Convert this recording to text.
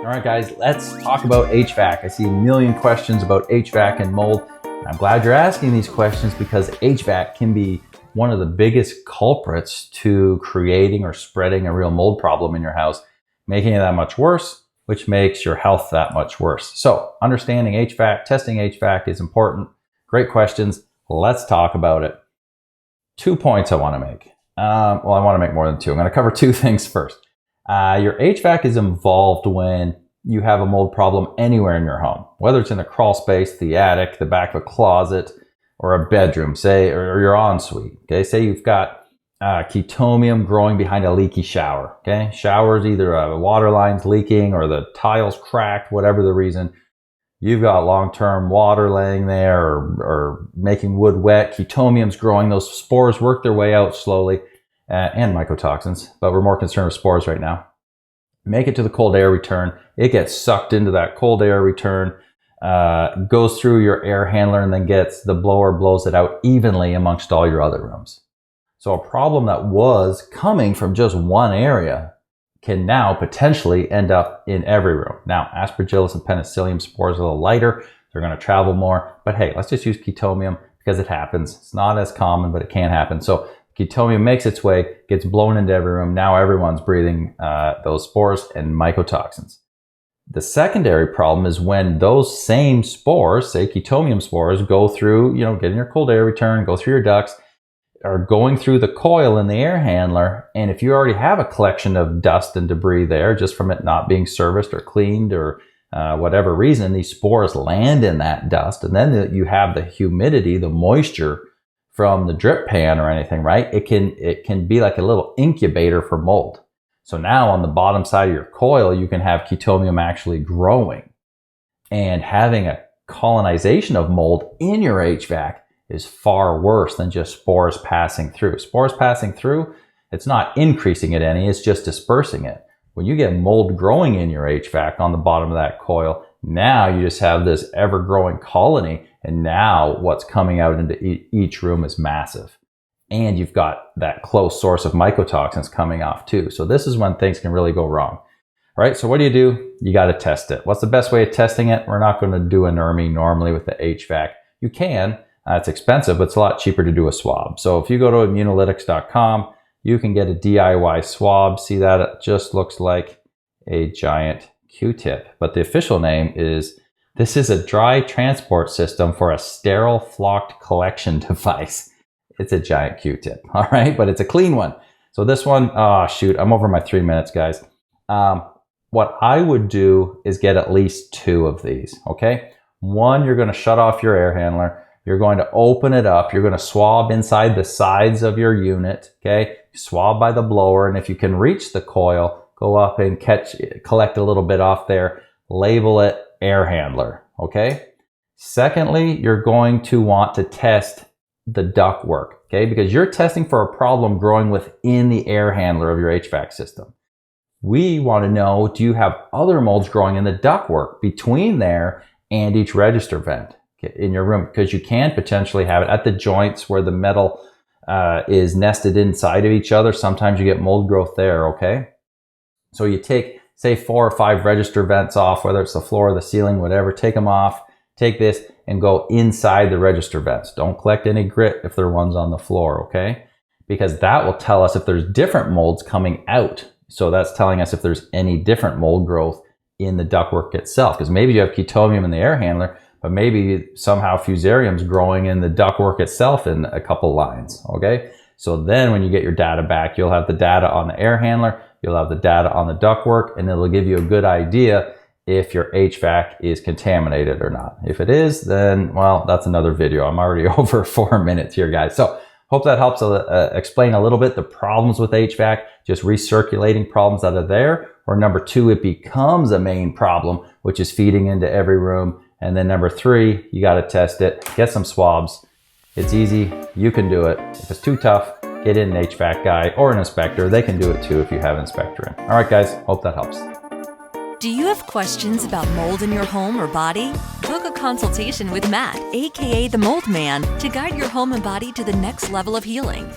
All right, guys, let's talk about HVAC. I see a million questions about HVAC and mold. I'm glad you're asking these questions because HVAC can be one of the biggest culprits to creating or spreading a real mold problem in your house, making it that much worse, which makes your health that much worse. So understanding HVAC, testing HVAC is important. Great questions. Let's talk about it. 2 points I want to make. I want to make more than two. I'm going to cover two things first. Your HVAC is involved when you have a mold problem anywhere in your home, whether it's in the crawl space, the attic, the back of a closet, or a bedroom, say, or your ensuite. Okay, say you've got chetomium growing behind a leaky shower. Okay, showers, either a water line's leaking or the tile's cracked, whatever the reason. You've got long-term water laying there or making wood wet. Chetomium's growing. Those spores work their way out slowly. And mycotoxins, but we're more concerned with spores right now. Make it to the cold air return. It gets sucked into that cold air return, goes through your air handler, and then the blower blows it out evenly amongst all your other rooms. So a problem that was coming from just one area can now potentially end up in every room. Now, Aspergillus and Penicillium spores are a little lighter. They're going to travel more. But hey, let's just use chetomium because it happens. It's not as common, but it can happen. So chetomium makes its way, gets blown into every room. Now everyone's breathing those spores and mycotoxins. The secondary problem is when those same spores, say chetomium spores, go through, get in your cold air return, go through your ducts, are going through the coil in the air handler. And if you already have a collection of dust and debris there, just from it not being serviced or cleaned or whatever reason, these spores land in that dust. And then you have the humidity, the moisture from the drip pan or anything, right? It can be like a little incubator for mold. So now on the bottom side of your coil, you can have chetomium actually growing. And having a colonization of mold in your HVAC is far worse than just spores passing through. Spores passing through, it's not increasing it any, it's just dispersing it. When you get mold growing in your HVAC on the bottom of that coil, now you just have this ever-growing colony, and now what's coming out into each room is massive. And you've got that close source of mycotoxins coming off too. So this is when things can really go wrong. All right, so what do? You got to test it. What's the best way of testing it? We're not going to do a NERMI normally with the HVAC. You can. It's expensive, but it's a lot cheaper to do a swab. So if you go to immunolytics.com, you can get a DIY swab. See that? It just looks like a giant Q-tip. But the official name is, this is a dry transport system for a sterile flocked collection device. It's a giant Q-tip, all right? But it's a clean one. So this one, shoot, I'm over my 3 minutes, guys. What I would do is get at least two of these, okay? One, you're going to shut off your air handler. You're going to open it up. You're going to swab inside the sides of your unit, okay? Swab by the blower, and if you can reach the coil, go up and collect a little bit off there. Label it air handler, okay? Secondly, you're going to want to test the ductwork, okay? Because you're testing for a problem growing within the air handler of your HVAC system. We want to know, do you have other molds growing in the ductwork between there and each register vent in your room? Because you can potentially have it at the joints where the metal is nested inside of each other. Sometimes you get mold growth there, okay? So you take, say, 4 or 5 register vents off, whether it's the floor or the ceiling, whatever, take them off, take this and go inside the register vents. Don't collect any grit if there are ones on the floor, okay? Because that will tell us if there's different molds coming out. So that's telling us if there's any different mold growth in the ductwork itself. Because maybe you have chetomium in the air handler, but maybe somehow fusarium's growing in the ductwork itself in a couple lines, okay? So then when you get your data back, you'll have the data on the air handler, you'll have the data on the ductwork, and it'll give you a good idea if your HVAC is contaminated or not. If it is, then, well, that's another video. I'm already over 4 minutes here, guys. So hope that helps explain a little bit the problems with HVAC, just recirculating problems that are there. Or number 2, it becomes a main problem, which is feeding into every room. And then number 3, you got to test it, get some swabs. It's easy. You can do it. If it's too tough, get in an HVAC guy or an inspector. They can do it too if you have an inspector in. All right, guys. Hope that helps. Do you have questions about mold in your home or body? Book a consultation with Matt, aka the Mold Man, to guide your home and body to the next level of healing.